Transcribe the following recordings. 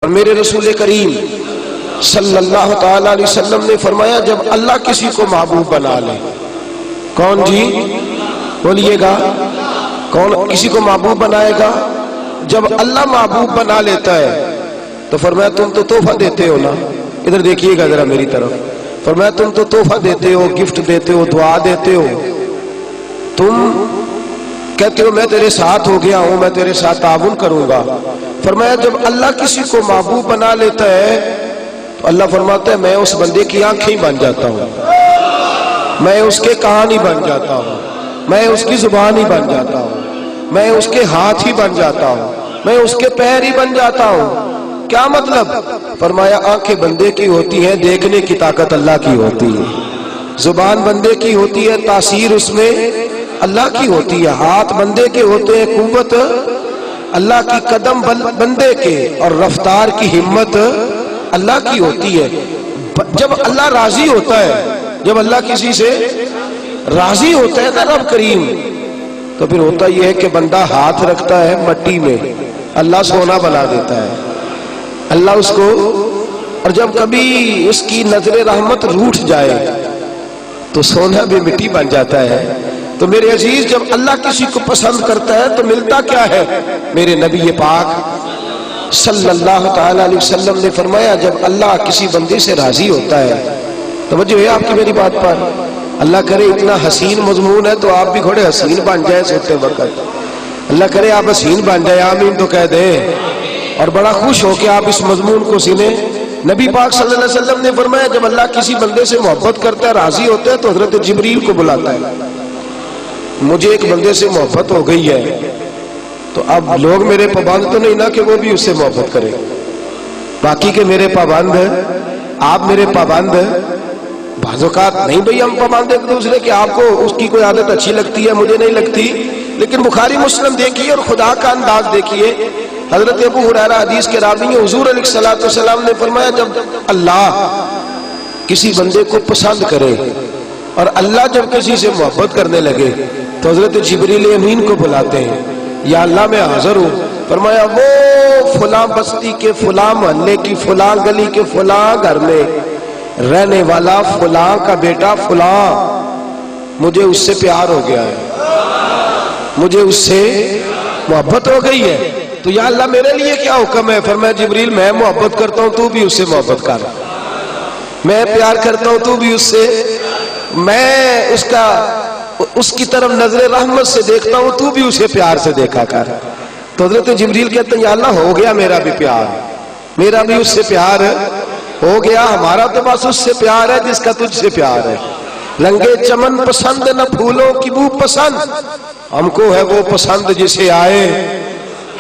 اور میرے رسول کریم صلی اللہ تعالی علیہ وسلم نے فرمایا جب اللہ کسی کو محبوب بنا لے، کون جی بولیے گا، کون کسی کو محبوب بنائے گا؟ جب اللہ محبوب بنا لیتا ہے تو فرمایا تم تو تحفہ دیتے ہو نا، ادھر دیکھیے گا ذرا میری طرف، فرمایا تم تو تحفہ دیتے ہو، گفٹ دیتے ہو، دعا دیتے ہو، تم کہتے ہو میں تیرے ساتھ ہو گیا ہوں، میں تیرے ساتھ تعاون کروں گا۔ فرمایا جب اللہ کسی کو محبوب بنا لیتا ہے تو اللہ فرماتا ہے میں اس بندے کی آنکھیں بن جاتا ہوں، میں اس کے کان ہی بن جاتا ہوں، میں اس کی زبان ہی بن جاتا ہوں، میں اس کے ہاتھ ہی بن جاتا ہوں، میں اس کے پیر ہی بن جاتا ہوں۔ کیا مطلب؟ فرمایا آنکھیں بندے کی ہوتی ہیں، دیکھنے کی طاقت اللہ کی ہوتی ہے، زبان بندے کی ہوتی ہے، تاثیر اس میں اللہ کی ہوتی ہے، ہاتھ بندے کے ہوتے ہیں، قوت اللہ کی، قدم بندے کے، اور رفتار کی ہمت اللہ کی ہوتی ہے۔ جب اللہ راضی ہوتا ہے، جب اللہ کسی سے راضی ہوتا ہے نا رب کریم، تو پھر ہوتا یہ ہے کہ بندہ ہاتھ رکھتا ہے مٹی میں، اللہ سونا بنا دیتا ہے، اللہ اس کو، اور جب کبھی اس کی نظر رحمت روٹھ جائے تو سونا بھی مٹی بن جاتا ہے۔ تو میرے عزیز جب اللہ کسی کو پسند کرتا ہے تو ملتا کیا ہے؟ میرے نبی پاک صلی اللہ تعالی علیہ وسلم نے فرمایا جب اللہ کسی بندے سے راضی ہوتا ہے، توجہ ہے آپ کی میری بات پر، اللہ کرے اتنا حسین مضمون ہے تو آپ بھی تھوڑے حسین بن جائیں سوتے وقت، اللہ کرے آپ حسین بن جائیں، آمین تو کہہ دیں، اور بڑا خوش ہو کہ آپ اس مضمون کو سنیں۔ نبی پاک صلی اللہ علیہ وسلم نے فرمایا جب اللہ کسی بندے سے محبت کرتا ہے، راضی ہوتا ہے، تو حضرت جبریل کو بلاتا ہے، مجھے ایک بندے سے محبت ہو گئی ہے، تو اب لوگ میرے پابند تو نہیں نا کہ وہ بھی اس سے محبت کرے، باقی کہ میرے پابند ہیں، آپ میرے پابند ہیں، بعض اوقات نہیں بھئی ہم پابند ایک دوسرے کہ آپ کو اس کی کوئی عادت اچھی لگتی ہے، مجھے نہیں لگتی، لیکن بخاری مسلم دیکھیے اور خدا کا انداز دیکھیے، حضرت ابو ہریرہ حدیث کے راوی ہیں، حضور علیہ الصلوۃ والسلام نے فرمایا جب اللہ کسی بندے کو پسند کرے اور اللہ جب کسی سے محبت کرنے لگے تو حضرت جبریل امین کو بلاتے ہیں، یا اللہ میں حاضر ہوں، فرمایا وہ فلاں بستی کے فلاں محلے کی فلاں گلی کے فلاں گھر میں رہنے والا فلاں کا بیٹا فلاں، مجھے اس سے پیار ہو گیا ہے، مجھے اس سے محبت ہو گئی ہے، تو یا اللہ میرے لیے کیا حکم ہے؟ فرمایا جبریل میں محبت کرتا ہوں تو بھی اس سے محبت کر، میں پیار کرتا ہوں تو بھی اس سے، میں اس کی طرف نظر رحمت سے دیکھتا ہوں تو بھی اسے پیار سے دیکھا کر۔ تو حضرت جبریل کہتے ہیں یا اللہ ہو گیا میرا بھی پیار، میرا بھی اس سے پیار ہو گیا، ہمارا تو بس اس سے پیار ہے جس کا تجھ سے پیار ہے، رنگے چمن پسند نہ پھولوں کی بو پسند، ہم کو ہے وہ پسند جسے آئے،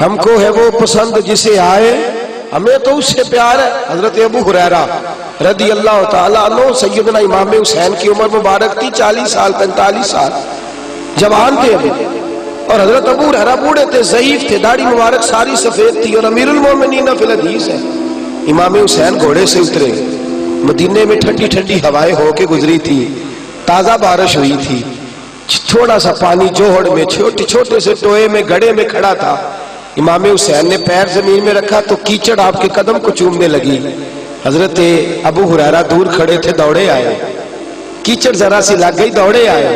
ہم کو ہے وہ پسند جسے آئے، ہمیں تو اس سے پیار ہے۔ حضرت ابو ہریرہ رضی اللہ تعالیٰ عنہ، سیدنا امام حسین کی عمر مبارک تھی 40 سال 45 سال، جوان تھے ابھی، اور حضرت ابو ہریرہ بوڑھے تھے، ضعیف تھے، داڑھی مبارک ساری سفید تھی، اور امیر المومنین فی الحدیث ہے۔ امام حسین گھوڑے سے اترے، مدینے میں ٹھنڈی ٹھنڈی ہوائیں ہو کے گزری تھی، تازہ بارش ہوئی تھی، تھوڑا سا پانی جوہڑ میں چھوٹے سے ٹوئے میں گڑھے میں کھڑا تھا، امام حسین نے پیر زمین میں رکھا تو کیچڑ آپ کے قدم کو چومنے لگی، حضرت ابو ہریرہ دور کھڑے تھے، دوڑے آئے، کیچڑ ذرا سی لگ گئی، دوڑے آئے،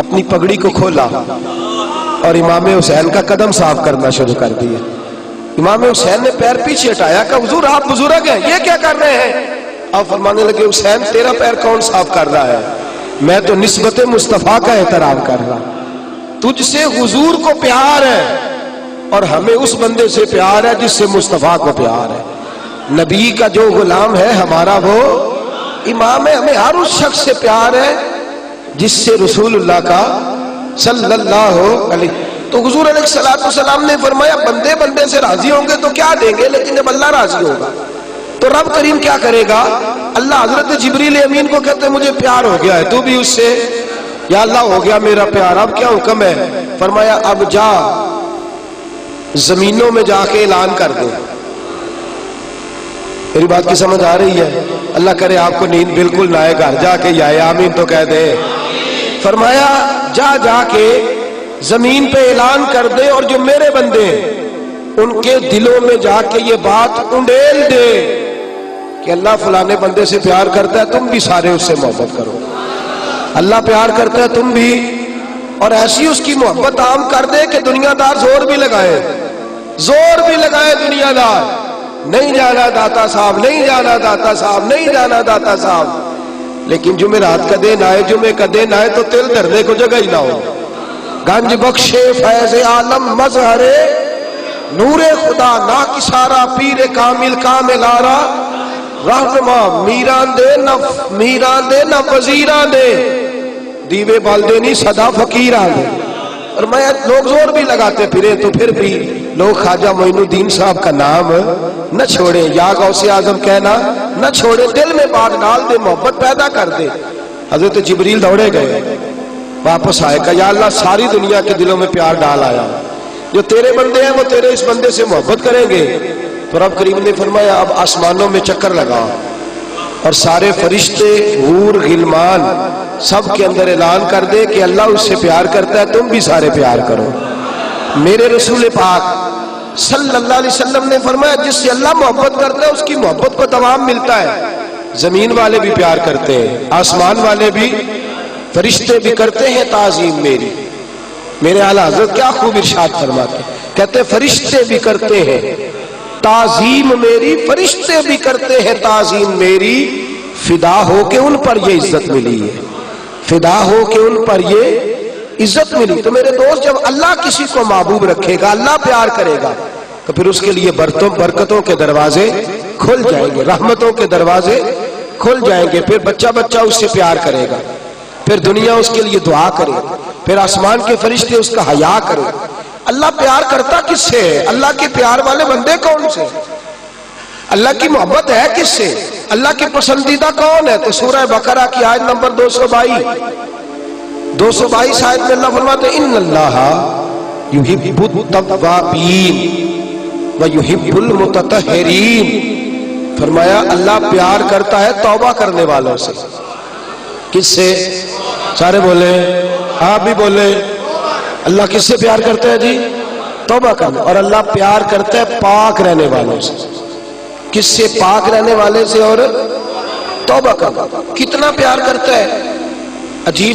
اپنی پگڑی کو کھولا اور امام حسین کا قدم صاف کرنا شروع کر دیا۔ امام حسین نے پیر پیچھے ہٹایا کہ حضور آپ بزرگ ہیں، یہ کیا کر رہے ہیں؟ آپ فرمانے لگے حسین تیرا پیر کون صاف کر رہا ہے؟ میں تو نسبت مصطفیٰ کا احترام کر رہا، تجھ سے حضور کو پیار ہے اور ہمیں اس بندے سے پیار ہے جس سے مصطفیٰ کو پیار ہے، نبی کا جو غلام ہے ہمارا وہ امام ہے، ہمیں ہر اس شخص سے پیار ہے جس سے رسول اللہ کا صلی اللہ علیہ، تو حضور علیہ السلام نے فرمایا بندے بندے سے راضی ہوں گے تو کیا دیں گے، لیکن جب اللہ راضی ہوگا تو رب کریم کیا کرے گا؟ اللہ حضرت جبریل امین کو کہتے ہیں مجھے پیار ہو گیا ہے تو بھی اس سے، یا اللہ ہو گیا میرا پیار، اب کیا حکم ہے؟ فرمایا اب جا زمینوں میں جا کے اعلان کر دے، میری بات کی سمجھ آ رہی ہے؟ اللہ کرے آپ کو نیند بالکل نہ آئے، گھر جا کے یا آمین تو کہہ دے۔ فرمایا جا کے زمین پہ اعلان کر دے، اور جو میرے بندے ہیں ان کے دلوں میں جا کے یہ بات انڈیل دے کہ اللہ فلانے بندے سے پیار کرتا ہے، تم بھی سارے اس سے محبت کرو، اللہ پیار کرتا ہے تم بھی، اور ایسی اس کی محبت عام کر دے کہ دنیا دار زور بھی لگائے دنیا دار، نہیں جانا داتا صاحب، نہیں جانا داتا صاحب، نہیں جانا داتا صاحب، لیکن جمعرات کا دن آئے، جمعے کا دن آئے تو تل دھرنے کو جگہ ہی نہ ہو۔ گنج بخشے فیض عالم مظہر نور خدا نا کسارا پیر کامل کامل آرا رہنما میران دے نہ وزیران دے دیوے بالدے نہیں صدا فقیران دے۔ اور میں لوگ زور بھی لگاتے پھرے تو پھر بھی لوگ خواجہ معین الدین صاحب کا نام نہ چھوڑیں، یا غوث اعظم کہنا نہ چھوڑیں، دل میں بات ڈال دے، محبت پیدا کر دے۔ حضرت جبریل دوڑے گئے، واپس آئے، کہا یا اللہ ساری دنیا کے دلوں میں پیار ڈال آیا، جو تیرے بندے ہیں وہ تیرے اس بندے سے محبت کریں گے۔ تو رب کریم نے فرمایا اب آسمانوں میں چکر لگا اور سارے فرشتے، حور، غلمان سب کے اندر اعلان کر دے کہ اللہ اس سے پیار کرتا ہے، تم بھی سارے پیار کرو۔ میرے رسول پاک صلی اللہ علیہ وسلم نے فرمایا جس سے اللہ محبت کرتا ہے اس کی محبت کو دوام ملتا ہے۔ زمین والے بھی پیار کرتے ہیں، آسمان والے بھی، فرشتے بھی کرتے ہیں تعظیم میری۔ میرے اعلیٰ حضرت کیا خوب ارشاد فرماتے ہیں، کہتے ہیں فرشتے بھی کرتے ہیں تعظیم میری، فرشتے بھی کرتے ہیں تعظیم میری، فدا ہو کے ان پر یہ عزت ملی ہے، فدا ہو کے ان پر یہ عزت ملی۔ تو میرے دوست جب اللہ کسی کو محبوب رکھے گا، اللہ پیار کرے گا، تو پھر اس کے لیے برکتوں کے دروازے کھل جائیں گے، رحمتوں کے دروازے کھل جائیں گے، پھر بچہ اس سے پیار کرے گا، پھر دنیا اس کے لیے دعا کرے، پھر آسمان کے فرشتے اس کا حیا کرے۔ اللہ پیار کرتا کس سے ہے؟ اللہ کے پیار والے بندے کون سے؟ اللہ کی محبت ہے کس سے؟ اللہ کے پسندیدہ کون ہے؟ تو سورہ بقرہ کی آیت نمبر 222 آیت میں اللہ فرماتے ہیں ان اللہ یحب التوابین ویحب المتطہرین، فرمایا اللہ پیار کرتا ہے توبہ کرنے والوں سے۔ کس سے؟ سارے بولے، آپ بھی بولے، اللہ کس سے پیار کرتا ہے جی؟ توبہ کرنا۔ اور اللہ پیار کرتا ہے پاک رہنے والوں سے۔ کس سے؟ پاک رہنے والے سے اور توبہ کرنا۔ کتنا پیار کرتا ہے، عجیب